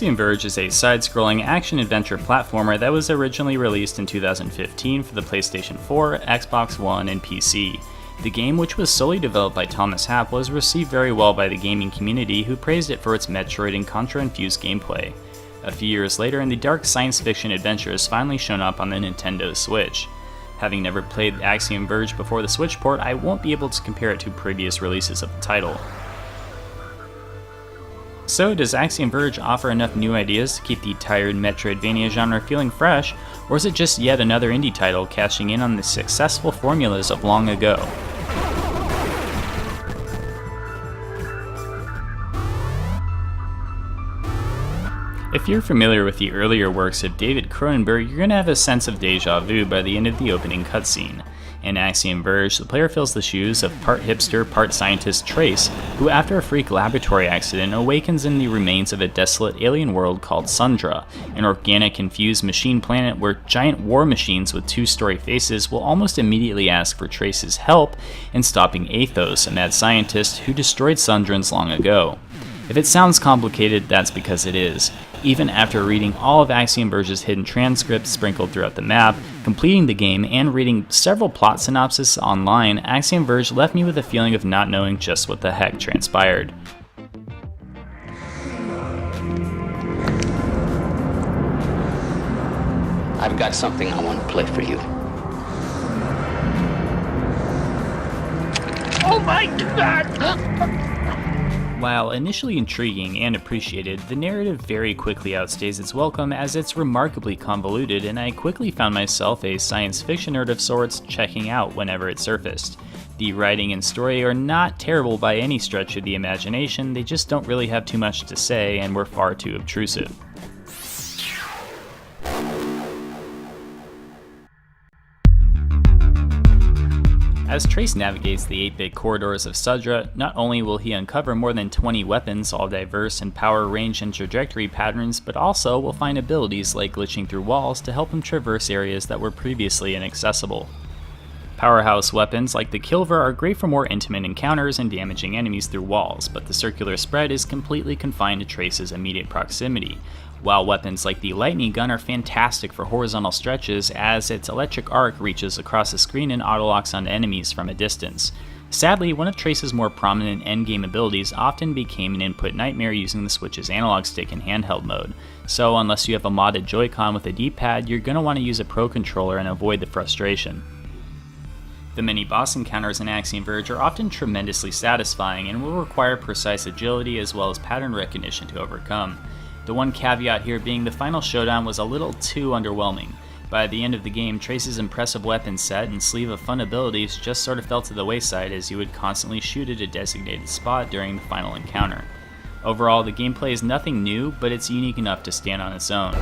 Axiom Verge is a side-scrolling action-adventure platformer that was originally released in 2015 for the PlayStation 4, Xbox One, and PC. The game, which was solely developed by Thomas Happ, was received very well by the gaming community, who praised it for its Metroid and Contra-infused gameplay. A few years later, the dark science fiction adventure has finally shown up on the Nintendo Switch. Having never played Axiom Verge before the Switch port, I won't be able to compare it to previous releases of the title. So, does Axiom Verge offer enough new ideas to keep the tired metroidvania genre feeling fresh, or is it just yet another indie title cashing in on the successful formulas of long ago? If you're familiar with the earlier works of David Cronenberg, you're going to have a sense of deja vu by the end of the opening cutscene. In Axiom Verge, the player fills the shoes of part hipster, part scientist Trace, who after a freak laboratory accident awakens in the remains of a desolate alien world called Sundra, an organic infused machine planet where giant war machines with two-story faces will almost immediately ask for Trace's help in stopping Athos, a mad scientist who destroyed Sundrans long ago. If it sounds complicated, that's because it is. Even after reading all of Axiom Verge's hidden transcripts sprinkled throughout the map, completing the game, and reading several plot synopses online, Axiom Verge left me with a feeling of not knowing just what the heck transpired. I've got something I want to play for you. Oh my God! While initially intriguing and appreciated, the narrative very quickly outstays its welcome as it's remarkably convoluted, and I quickly found myself a science fiction nerd of sorts checking out whenever it surfaced. The writing and story are not terrible by any stretch of the imagination, they just don't really have too much to say and were far too obtrusive. As Trace navigates the 8-bit corridors of Sundra, not only will he uncover more than 20 weapons, all diverse in power, range, and trajectory patterns, but also will find abilities like glitching through walls to help him traverse areas that were previously inaccessible. Powerhouse weapons like the Kilver are great for more intimate encounters and damaging enemies through walls, but the circular spread is completely confined to Trace's immediate proximity, while weapons like the Lightning Gun are fantastic for horizontal stretches as its electric arc reaches across the screen and auto-locks onto enemies from a distance. Sadly, one of Trace's more prominent endgame abilities often became an input nightmare using the Switch's analog stick in handheld mode, so unless you have a modded Joy-Con with a D-pad, you're going to want to use a Pro Controller and avoid the frustration. The many boss encounters in Axiom Verge are often tremendously satisfying and will require precise agility as well as pattern recognition to overcome. The one caveat here being the final showdown was a little too underwhelming. By the end of the game, Trace's impressive weapon set and sleeve of fun abilities just sort of fell to the wayside as you would constantly shoot at a designated spot during the final encounter. Overall, the gameplay is nothing new, but it's unique enough to stand on its own.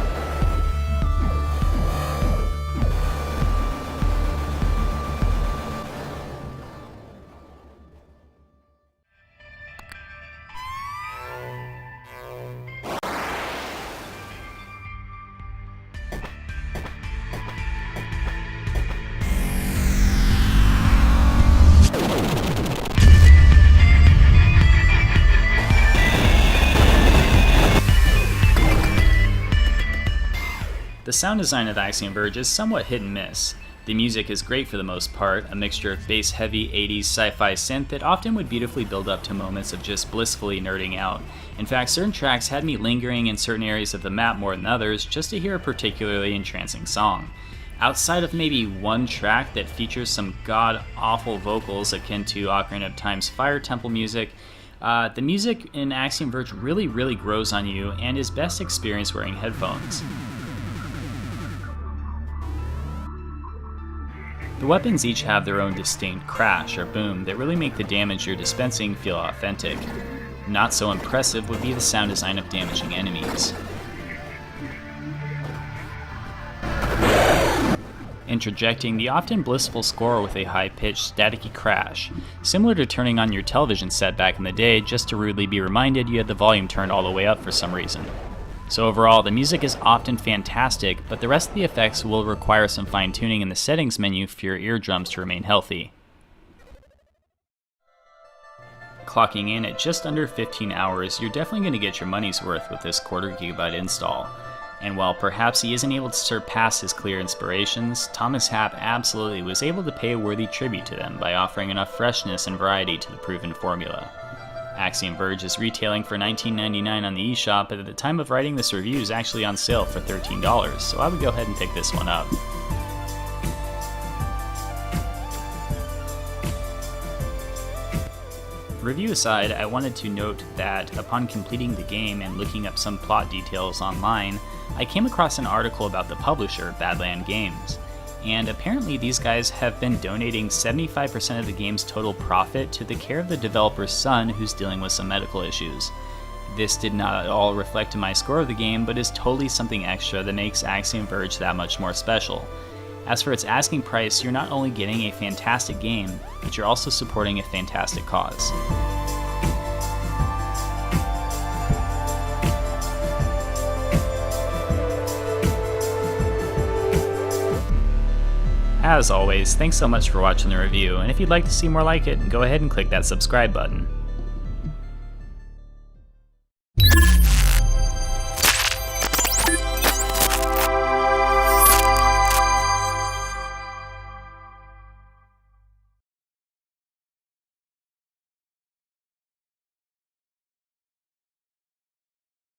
The sound design of Axiom Verge is somewhat hit and miss. The music is great for the most part, a mixture of bass-heavy 80s sci-fi synth that often would beautifully build up to moments of just blissfully nerding out. In fact, certain tracks had me lingering in certain areas of the map more than others just to hear a particularly entrancing song. Outside of maybe one track that features some god-awful vocals akin to Ocarina of Time's Fire Temple music, the music in Axiom Verge really grows on you and is best experienced wearing headphones. The weapons each have their own distinct crash or boom that really make the damage you're dispensing feel authentic. Not so impressive would be the sound design of damaging enemies. Interjecting the often blissful score with a high-pitched, staticky crash, similar to turning on your television set back in the day just to rudely be reminded you had the volume turned all the way up for some reason. So overall, the music is often fantastic, but the rest of the effects will require some fine-tuning in the settings menu for your eardrums to remain healthy. clocking in at just under 15 hours, you're definitely going to get your money's worth with this quarter gigabyte install. And while perhaps he isn't able to surpass his clear inspirations, Thomas Happ absolutely was able to pay a worthy tribute to them by offering enough freshness and variety to the proven formula. Axiom Verge is retailing for $19.99 on the eShop, but at the time of writing this review is actually on sale for $13, so I would go ahead and pick this one up. Review aside, I wanted to note that upon completing the game and looking up some plot details online, I came across an article about the publisher, Badland Games. And apparently these guys have been donating 75% of the game's total profit to the care of the developer's son who's dealing with some medical issues. This did not at all reflect in my score of the game, but is totally something extra that makes Axiom Verge that much more special. As for its asking price, you're not only getting a fantastic game, but you're also supporting a fantastic cause. As always, thanks so much for watching the review, and if you'd like to see more like it, go ahead and click that subscribe button.